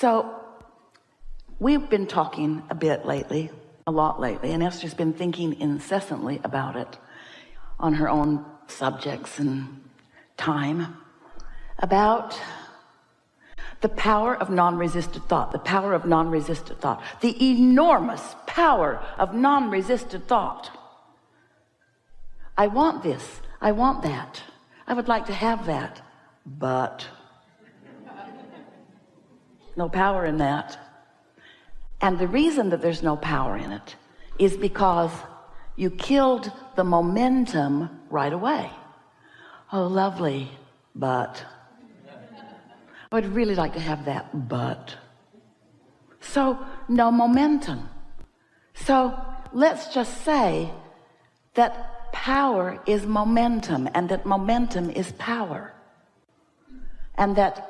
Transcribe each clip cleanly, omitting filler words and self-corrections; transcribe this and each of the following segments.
So we've been talking a lot lately, and Esther's been thinking incessantly about it on her own subjects and time, about the power of non-resisted thought, the enormous power of non-resisted thought. I want this, I want that, I would like to have that, but no power in that. And the reason that there's no power in it is because you killed the momentum right away. Oh, lovely, but I would really like to have that, but. So no momentum. So let's just say that power is momentum, and that momentum is power, and that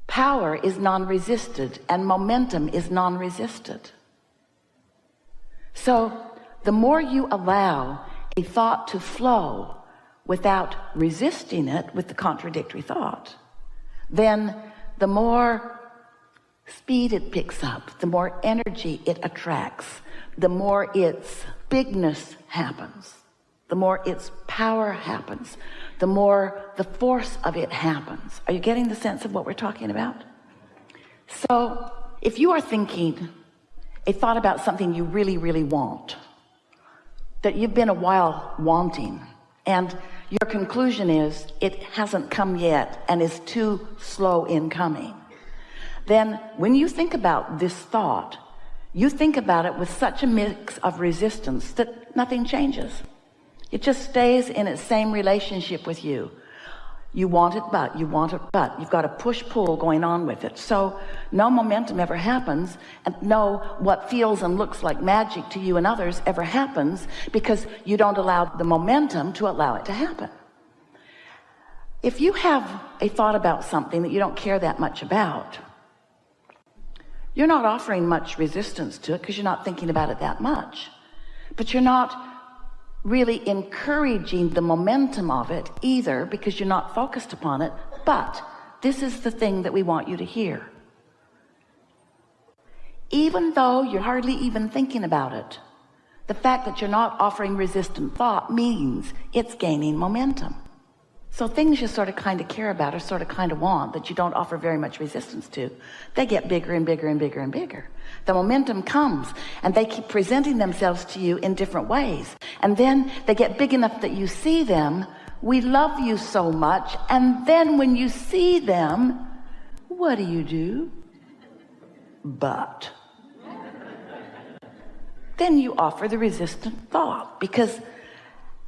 power is non-resisted and momentum is non-resisted. So the more you allow a thought to flow without resisting it with the contradictory thought, then the more speed it picks up, the more energy it attracts, the more its bigness happens, the more its power happens, the more the force of it happens. Are you getting the sense of what we're talking about? So if you are thinking a thought about something you really, really want, that you've been a while wanting, and your conclusion is it hasn't come yet and is too slow in coming, then when you think about this thought, you think about it with such a mix of resistance that nothing changes. It just stays in its same relationship with you. You want it, but you've got a push-pull going on with it. So no momentum ever happens, and no what feels and looks like magic to you and others ever happens, because you don't allow the momentum to allow it to happen. If you have a thought about something that you don't care that much about, you're not offering much resistance to it because you're not thinking about it that much. But you're not really encouraging the momentum of it either, because you're not focused upon it. But this is the thing that we want you to hear. Even though you're hardly even thinking about it, the fact that you're not offering resistant thought means it's gaining momentum. So things you sort of kind of care about or sort of kind of want that you don't offer very much resistance to, they get bigger and bigger and bigger and bigger. The momentum comes and they keep presenting themselves to you in different ways. And then they get big enough that you see them. We love you so much. And then when you see them, what do? But. Then you offer the resistant thought because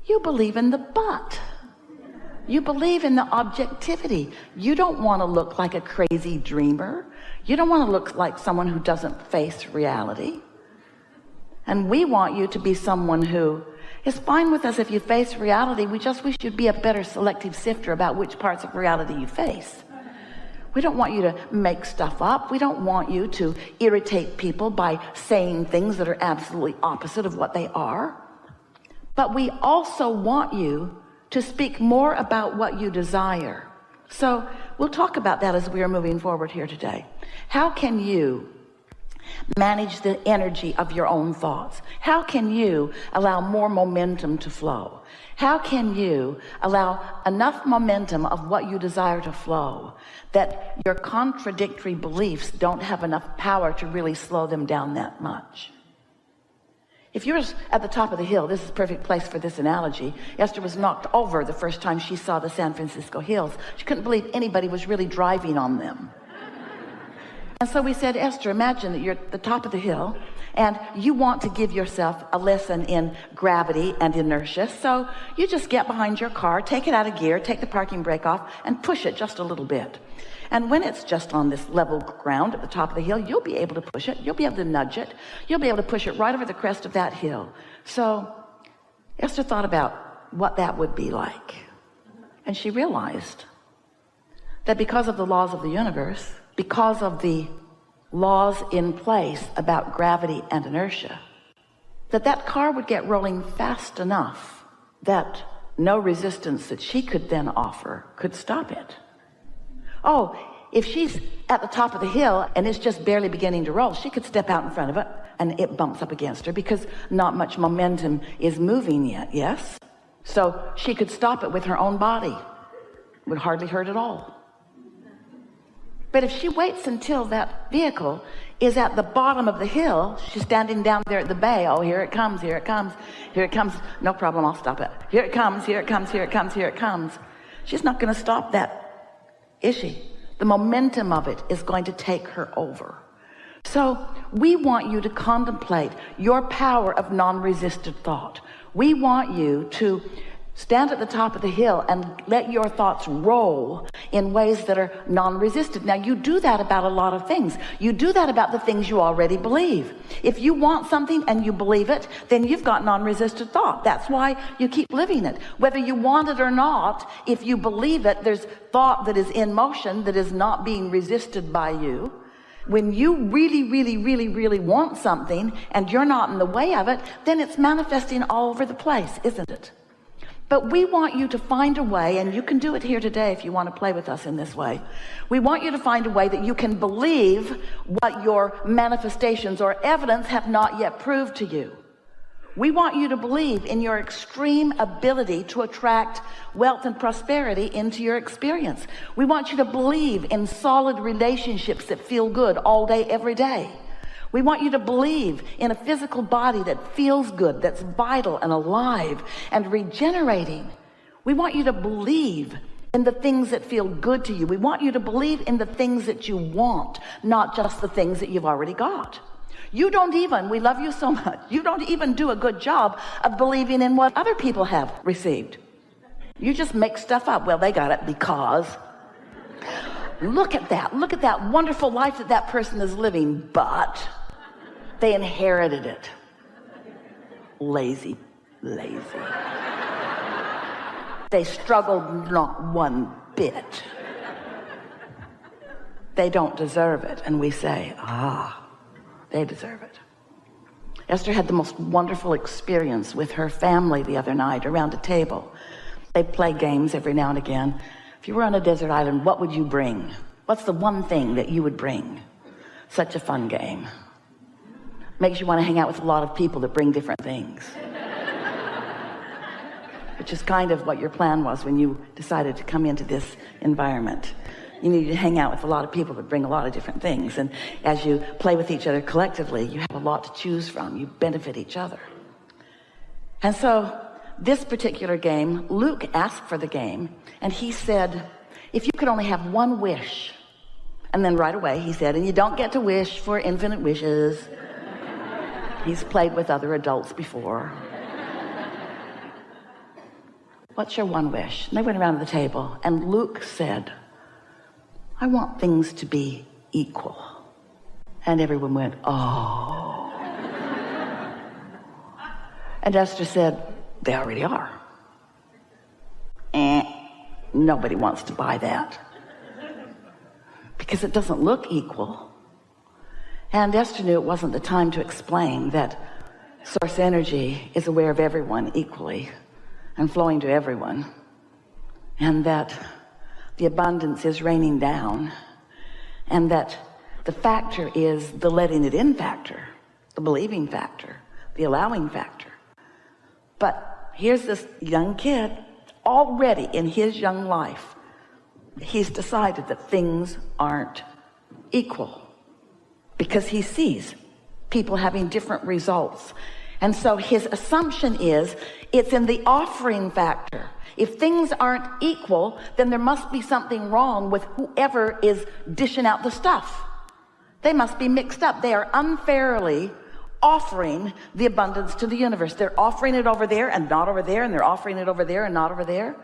you believe in the but. You believe in the objectivity. You don't want to look like a crazy dreamer. You don't want to look like someone who doesn't face reality. And we want you to be someone who is fine with us if you face reality. We just wish you'd be a better selective sifter about which parts of reality you face. We don't want you to make stuff up. We don't want you to irritate people by saying things that are absolutely opposite of what they are. But we also want you to speak more about what you desire. So we'll talk about that as we are moving forward here today. How can you manage the energy of your own thoughts? How can you allow more momentum to flow? How can you allow enough momentum of what you desire to flow that your contradictory beliefs don't have enough power to really slow them down that much? If you're at the top of the hill, this is a perfect place for this analogy. Esther was knocked over the first time she saw the San Francisco hills. She couldn't believe anybody was really driving on them. And so we said, Esther, imagine that you're at the top of the hill and you want to give yourself a lesson in gravity and inertia. So you just get behind your car, take it out of gear, take the parking brake off, and push it just a little bit. And when it's just on this level ground at the top of the hill, you'll be able to push it. You'll be able to nudge it. You'll be able to push it right over the crest of that hill. So Esther thought about what that would be like. And she realized that because of the laws of the universe, because of the laws in place about gravity and inertia, that car would get rolling fast enough that no resistance that she could then offer could stop it. Oh, if she's at the top of the hill and it's just barely beginning to roll, she could step out in front of it and it bumps up against her because not much momentum is moving yet, yes? So she could stop it with her own body. It would hardly hurt at all. But if she waits until that vehicle is at the bottom of the hill, she's standing down there at the bay. Oh, here it comes, here it comes, here it comes. No problem, I'll stop it. Here it comes, here it comes, here it comes, here it comes. She's not going to stop that, is she? The momentum of it is going to take her over. So we want you to contemplate your power of non-resisted thought. We want you to stand at the top of the hill and let your thoughts roll in ways that are non-resisted. Now, you do that about a lot of things. You do that about the things you already believe. If you want something and you believe it, then you've got non-resisted thought. That's why you keep living it. Whether you want it or not, if you believe it, there's thought that is in motion that is not being resisted by you. When you really want something and you're not in the way of it, then it's manifesting all over the place, isn't it? But we want you to find a way, and you can do it here today if you want to play with us in this way. We want you to find a way that you can believe what your manifestations or evidence have not yet proved to you. We want you to believe in your extreme ability to attract wealth and prosperity into your experience. We want you to believe in solid relationships that feel good all day, every day. We want you to believe in a physical body that feels good, that's vital and alive and regenerating. We want you to believe in the things that feel good to you. We want you to believe in the things that you want, not just the things that you've already got. You don't even, we love you so much, you don't even do a good job of believing in what other people have received. You just make stuff up. Well, they got it because... Look at that wonderful life that that person is living, but they inherited it. Lazy. They struggled not one bit. They don't deserve it. And we say, they deserve it. Esther had the most wonderful experience with her family the other night around a table. They play games every now and again. If you were on a desert island, what would you bring? What's the one thing that you would bring? Such a fun game. Makes you want to hang out with a lot of people that bring different things. Which is kind of what your plan was when you decided to come into this environment. You needed to hang out with a lot of people that bring a lot of different things. And as you play with each other collectively, you have a lot to choose from. You benefit each other. And so this particular game, Luke asked for the game, and he said, if you could only have one wish, and then right away he said, and you don't get to wish for infinite wishes. He's played with other adults before. What's your one wish? And they went around the table, and Luke said, I want things to be equal. And everyone went, oh. And Esther said, they already are. Nobody wants to buy that because it doesn't look equal. And Esther knew it wasn't the time to explain that source energy is aware of everyone equally and flowing to everyone, and that the abundance is raining down, and that the factor is the letting it in factor, the believing factor, the allowing factor. But here's this young kid, already in his young life, he's decided that things aren't equal because he sees people having different results. And so his assumption is it's in the offering factor. If things aren't equal, then there must be something wrong with whoever is dishing out the stuff. They must be mixed up. They are unfairly offering the abundance to the universe. They're offering it over there and not over there, and they're offering it over there and not over there.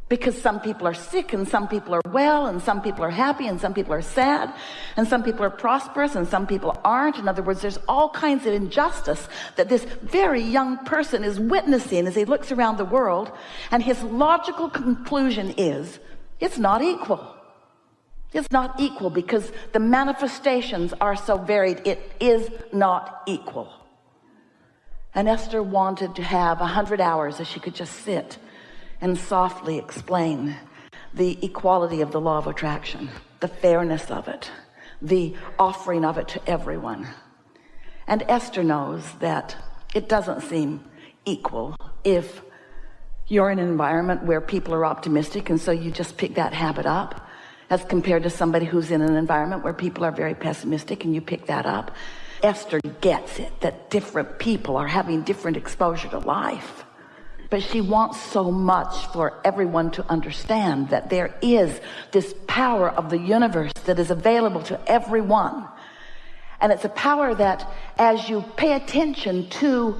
Because some people are sick and some people are well and some people are happy and some people are sad and some people are prosperous and some people aren't. In other words, there's all kinds of injustice that this very young person is witnessing as he looks around the world, and his logical conclusion is it's not equal. It's not equal because the manifestations are so varied. It is not equal. And Esther wanted to have 100 hours that she could just sit and softly explain the equality of the law of attraction. the fairness of it, the offering of it to everyone. And Esther knows that it doesn't seem equal if you're in an environment where people are optimistic, and so you just pick that habit up, as compared to somebody who's in an environment where people are very pessimistic and you pick that up. Esther gets it, that different people are having different exposure to life. But she wants so much for everyone to understand that there is this power of the universe that is available to everyone. And it's a power that, as you pay attention to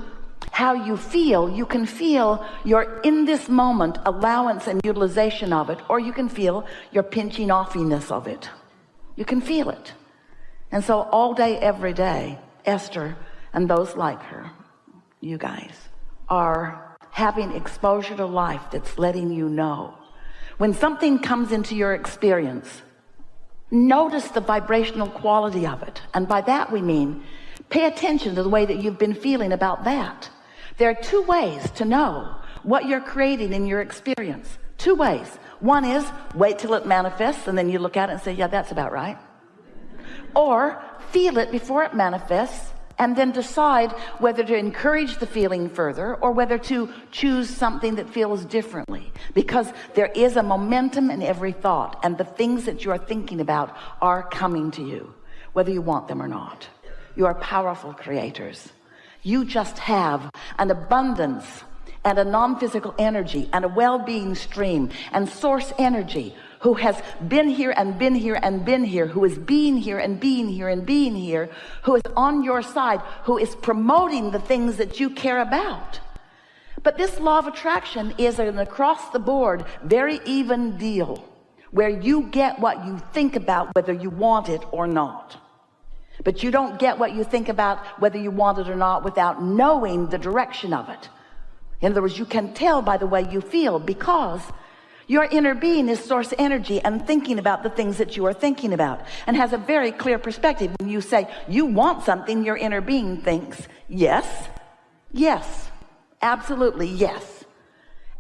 how you feel, you can feel your in this moment allowance and utilization of it, or you can feel your pinching offiness of it. You can feel it. And so all day, every day, Esther and those like her, you guys, are having exposure to life that's letting you know. When something comes into your experience, notice the vibrational quality of it. And by that we mean, pay attention to the way that you've been feeling about that. There are two ways to know what you're creating in your experience. Two ways. One is wait till it manifests, and then you look at it and say, yeah, that's about right. Or feel it before it manifests, and then decide whether to encourage the feeling further or whether to choose something that feels differently. Because there is a momentum in every thought, and the things that you are thinking about are coming to you, whether you want them or not. You are powerful creators. You just have an abundance and a non-physical energy and a well-being stream and source energy who has been here and been here and been here, who is being here and being here and being here, who is on your side, who is promoting the things that you care about. But this law of attraction is an across-the-board, very even deal, where you get what you think about whether you want it or not. But you don't get what you think about whether you want it or not without knowing the direction of it. In other words, you can tell by the way you feel, because your inner being is source energy and thinking about the things that you are thinking about, and has a very clear perspective. When you say you want something, your inner being thinks, yes, yes, absolutely yes.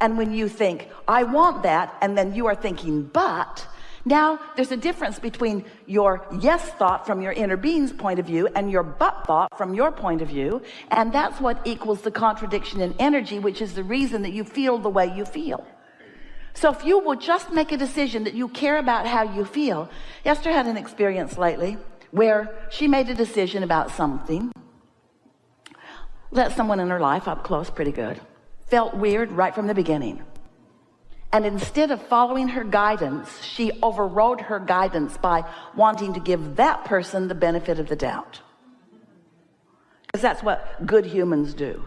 And when you think, I want that, and then you are thinking, but... Now, there's a difference between your yes thought from your inner being's point of view and your but thought from your point of view. And that's what equals the contradiction in energy, which is the reason that you feel the way you feel. So if you will just make a decision that you care about how you feel. Esther had an experience lately where she made a decision about something. Let someone in her life up close pretty good. Felt weird right from the beginning. And instead of following her guidance, she overrode her guidance by wanting to give that person the benefit of the doubt. Because that's what good humans do.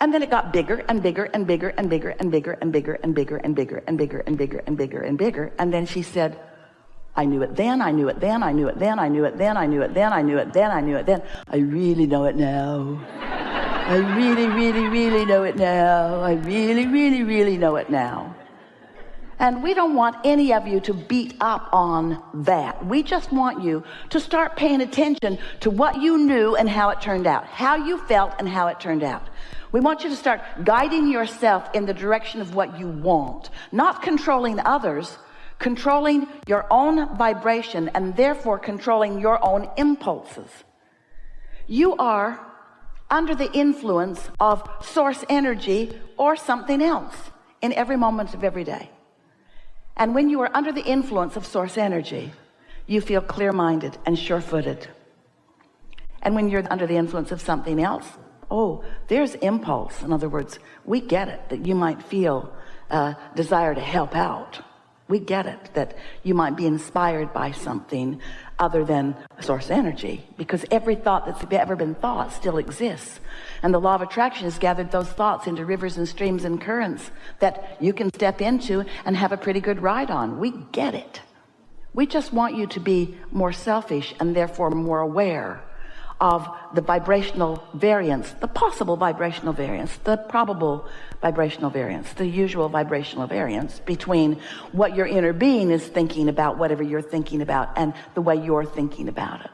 And then it got bigger and bigger and bigger and bigger and bigger and bigger and bigger and bigger and bigger and bigger and bigger and bigger. And then she said, I knew it then, I knew it then, I knew it then, I knew it then, I knew it then, I knew it then, I knew it then. I really know it now. I really, really, really know it now. I really, really, really know it now. And we don't want any of you to beat up on that. We just want you to start paying attention to what you knew and how it turned out, how you felt and how it turned out. We want you to start guiding yourself in the direction of what you want, not controlling others, controlling your own vibration and therefore controlling your own impulses. You are under the influence of source energy or something else in every moment of every day. And when you are under the influence of source energy, you feel clear-minded and sure-footed. And when you're under the influence of something else, oh, there's impulse. In other words, we get it, that you might feel a desire to help out. We get it, that you might be inspired by something other than source energy, because every thought that's ever been thought still exists. And the law of attraction has gathered those thoughts into rivers and streams and currents that you can step into and have a pretty good ride on. We get it. We just want you to be more selfish and therefore more aware of the vibrational variance, the possible vibrational variance, the probable vibrational variance, the usual vibrational variance between what your inner being is thinking about, whatever you're thinking about, and the way you're thinking about it.